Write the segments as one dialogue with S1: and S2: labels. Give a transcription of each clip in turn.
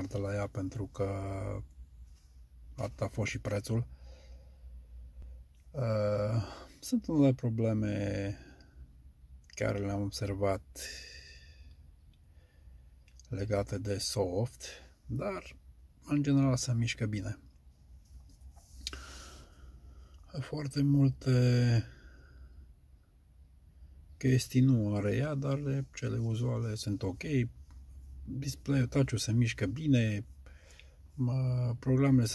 S1: continuare de la ea pentru că atât a fost și prețul. Sunt unele probleme care le-am observat legate de soft, dar în general se mișcă bine. Foarte multe chestii nu are ea, dar cele uzuale sunt ok. Display-ul touch-ul se mișcă bine, programele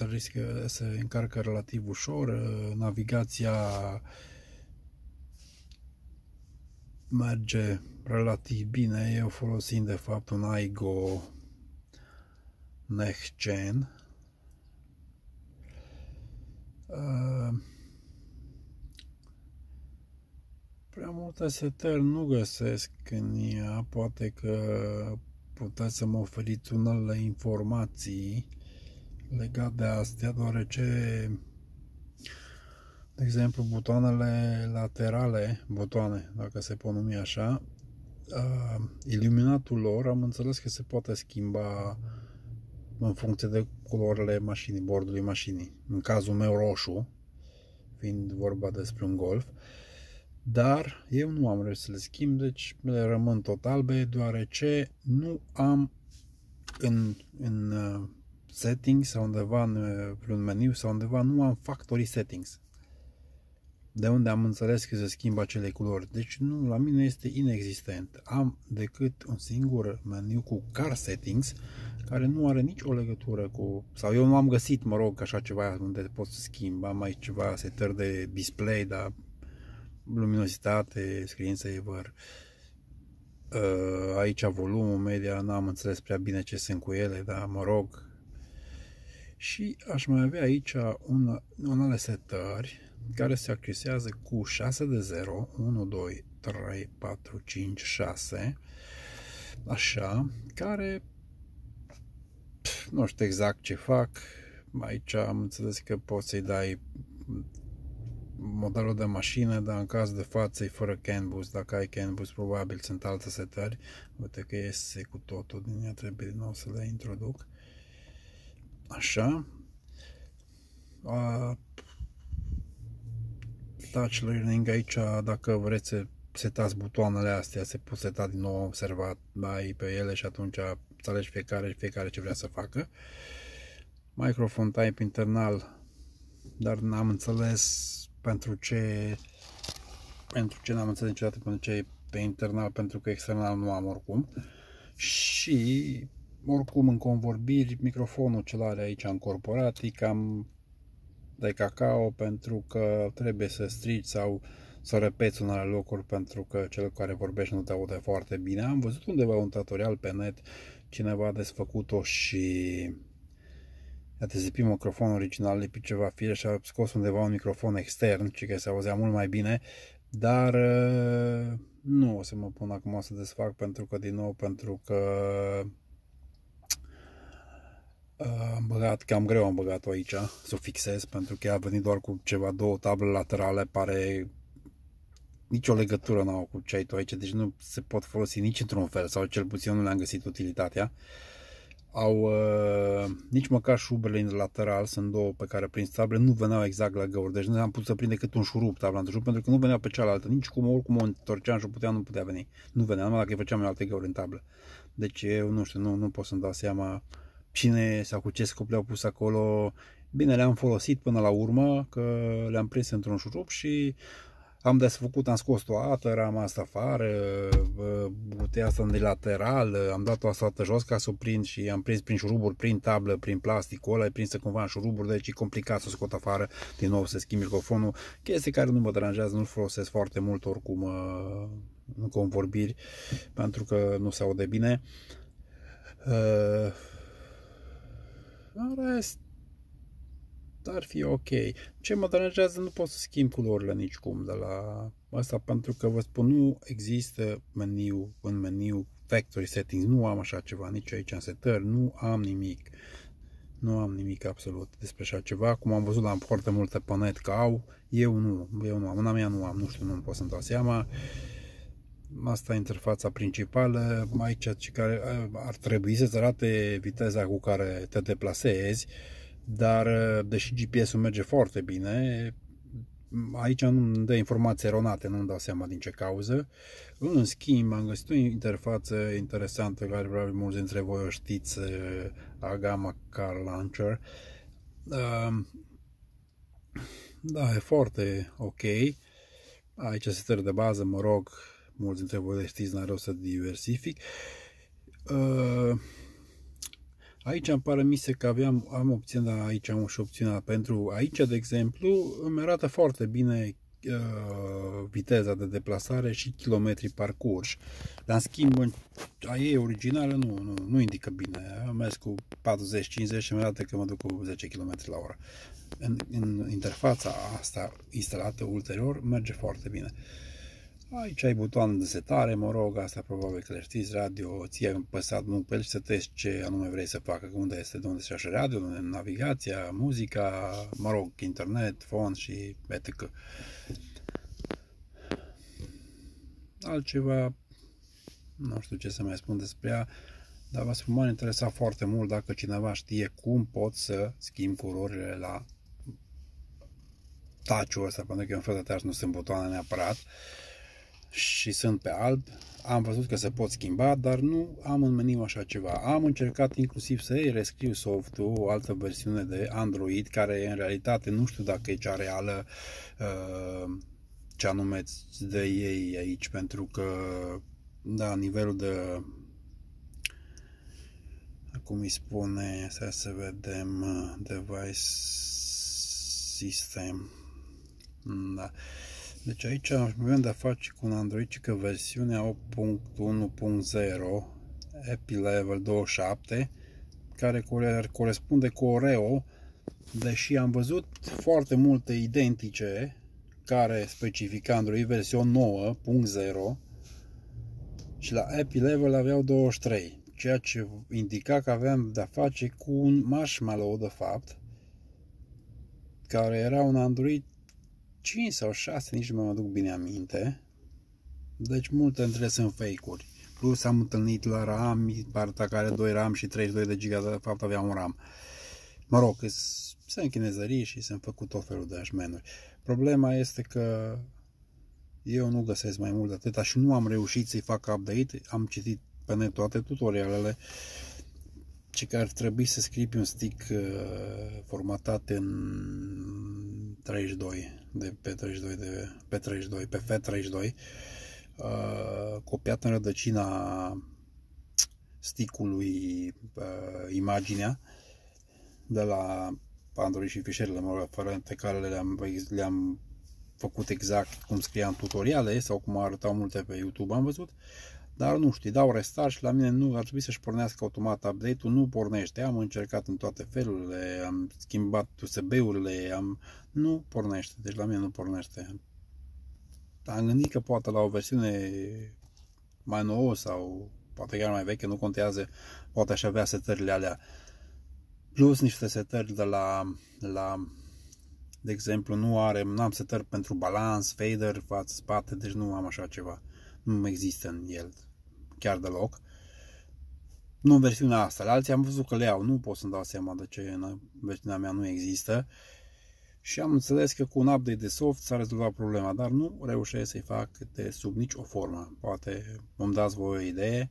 S1: se încarcă relativ ușor, navigația merge relativ bine. Eu folosind de fapt un Aigo Next Gen. Prea multe setări nu găsesc în ea, poate că puteți să mă oferiți unele informații legate de astea, deoarece, de exemplu, butoanele laterale, butoane, dacă se pot numi așa, iluminatul lor, am înțeles că se poate schimba în funcție de culorile mașinii, bordului mașinii. În cazul meu roșu, fiind vorba despre un Golf, dar eu nu am reușit să le schimb, deci le rămân tot albe, deoarece nu am în settings sau undeva în meniu sau undeva nu am factory settings, de unde am înțeles că se schimbă acele culori. Deci nu, la mine este inexistent. Am decât un singur meniu cu car settings, care nu are nicio legătură cu, sau eu nu am găsit, mă rog, așa ceva unde pot să schimb. Am aici ceva setări de display, dar luminositate, screensaver, aici volumul, media, n-am înțeles prea bine ce sunt cu ele, dar mă rog. Și aș mai avea aici unele setări care se accesează cu 6 de 0, 1, 2, 3, 4, 5, 6, așa, care nu știu exact ce fac. Aici am înțeles că poți să-i dai modelul de mașină, dar în caz de față e fără CAN boost. Dacă ai CAN boost, probabil sunt alte setări. Uite că iese cu totul din ea, trebuie din nou să le introduc. Așa. Touch Learning aici, dacă vreți să setați butoanele astea, se pot seta din nou, observat, dai pe ele și atunci să alegi fiecare ce vrea să facă. Microphone type internal, dar n-am înțeles pentru ce n-am înțeles niciodată pentru ce e pe internal, pentru că external nu am oricum. Și oricum în convorbiri microfonul ce are aici încorporat e cam de cacao, pentru că trebuie să strici sau să repeți unele locuri, pentru că cel care vorbește nu te aude foarte bine. Am văzut undeva un tutorial pe net, cineva a desfăcut-o și a dezlipit microfonul original, lipit ceva fire și a scos undeva un microfon extern, și că se auzea mult mai bine, dar nu o să mă pun acum să desfac, pentru că am băgat, cam greu am băgat-o aici, să o fixez, pentru că a venit doar cu ceva, două table laterale, pare nicio legătură n-au cu ce ai tu aici, deci nu se pot folosi nici într-un fel, sau cel puțin nu le-am găsit utilitatea. Au nici măcar șuruburile în lateral, sunt două pe care prin table nu veneau exact la găuri, deci nu am putut să prind decât un șurub tabla într-un pentru că nu veneau pe cealaltă, nici cum, oricum o întorceam și nu putea veni, nu venea, numai dacă îi făceam eu alte găuri în tablă. Deci eu nu știu, nu pot să-mi dau seama cine sau cu ce scop le-au pus acolo. Bine, le-am folosit până la urmă, că le-am prins într-un șurub și am desfăcut, am scos toată rama asta afară, butea asta de lateral, am dat-o asta jos ca să o prind și am prins prin șuruburi, prin tablă, prin plasticul ăla, e prinsă cumva în șuruburi, deci e complicat să o scot afară, din nou să schimb microfonul, chestii care nu mă deranjează, nu-l folosesc foarte mult oricum în convorbiri, pentru că nu se aude bine. În rest, ar fi ok. Ce mă deranjează, nu pot să schimb culorile nicicum de la asta, pentru că vă spun, nu există în meniu factory settings, nu am așa ceva nici aici în setări, nu am nimic absolut despre așa ceva, cum am văzut la foarte multe pe net că au, eu nu am, una mea nu am, nu știu, nu pot să-mi dau seama. Asta e interfața principală. Aici care ar trebui să-ți arate viteza cu care te deplasezi, dar deși GPS-ul merge foarte bine, aici nu îmi dă informații eronate, nu-mi dau seama din ce cauză. În schimb, am găsit o interfață interesantă, care probabil mulți dintre voi o știți, Agama Car Launcher. Da, e foarte ok. Aici setări de bază, mă rog, mulți dintre voi le știți, n-are rost să diversific. Aici îmi pare mie că am opțiunea, aici am și opțiunea pentru aici, de exemplu, îmi arată foarte bine viteza de deplasare și kilometri parcurși. Dar în schimb, a ei originală nu indică bine. Am mers cu 40-50 și mi arată că mă duc cu 10 km la oră. În interfața asta instalată ulterior merge foarte bine. Aici ai butoane de setare, mă rog, asta probabil că le știți, radio, ție apăsat nu pe el și să testi ce anume vrei să facă, unde este, de unde se așa radio, navigația, muzica, mă rog, internet, fon și etc. Altceva, nu știu ce să mai spun despre ea, dar vă spun, m-a interesat foarte mult dacă cineva știe cum pot să schimb culorile la touch-ul ăsta, pentru că în fel de touch nu sunt butoane neapărat și sunt pe alb. Am văzut că se pot schimba, dar nu am în meniu așa ceva. Am încercat inclusiv să-i rescriu softul, o altă versiune de Android, care în realitate nu știu dacă e cea reală, ce anume de ei aici, pentru că da, nivelul de, cum îi spune, să vedem, device system, da. Deci aici avem de-a face cu un Android, că versiunea 8.1.0 Happy Level 27, care corespunde cu Oreo, deși am văzut foarte multe identice care specifică Android versiune 9.0 și la Happy Level aveau 23, ceea ce indica că aveam de-a face cu un Marshmallow, de fapt, care era un Android 5 sau 6, nici nu mă aduc bine aminte. Deci multe dintre ele sunt fake-uri. Plus am întâlnit la RAM, partea care 2 RAM și 32 de GB, de fapt avea un RAM. Mă rog, sunt chinezării și sunt făcut tot felul de așmenuri. Problema este că eu nu găsesc mai mult de atâta și nu am reușit să-i fac update. Am citit pe net toate tutorialele, ci că ar trebui să scrii pe un stick formatat în 32 pe FAT32, copiat în rădăcina stickului imaginea de la Android și fișierele pe care le-am făcut exact cum scria în tutoriale sau cum arătau multe pe YouTube, am văzut. Dar nu știu, dau restart și la mine nu ar trebui să-și pornească automat update-ul, nu pornește. Am încercat în toate felurile, am schimbat USB-urile, nu pornește, deci la mine nu pornește. Am gândit că poate la o versiune mai nouă sau poate chiar mai veche, nu contează, poate aș avea setările alea. Plus niște setări de de exemplu, n-am setări pentru balans, fader, față, spate, deci nu am așa ceva. Nu există în el chiar deloc. Nu în versiunea asta. La alții am văzut că le au. Nu pot să-mi dau seama de ce în versiunea mea nu există. Și am înțeles că cu un update de soft s-a rezolvat problema, dar nu reușesc să-i fac de sub nicio formă. Poate îmi dați voi o idee.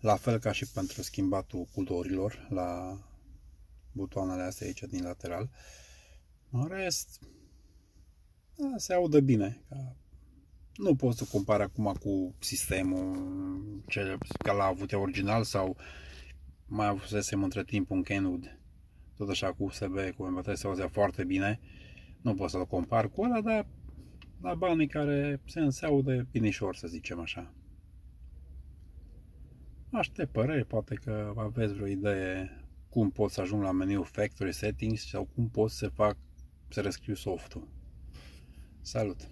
S1: La fel ca și pentru schimbatul culorilor la butoanele astea aici din lateral. În rest, se audă bine. Nu pot să compar acum cu sistemul ca l-a avut original sau mai avusesem între timp un Kenwood, tot așa cu USB, cu MP3 se auzea foarte bine. Nu pot să-l compar cu ăla, dar la banii care se aude binișor, să zicem așa. Aștept păreri, poate că aveți vreo idee cum pot să ajung la meniu Factory Settings sau cum pot să rescriu softul. Salut!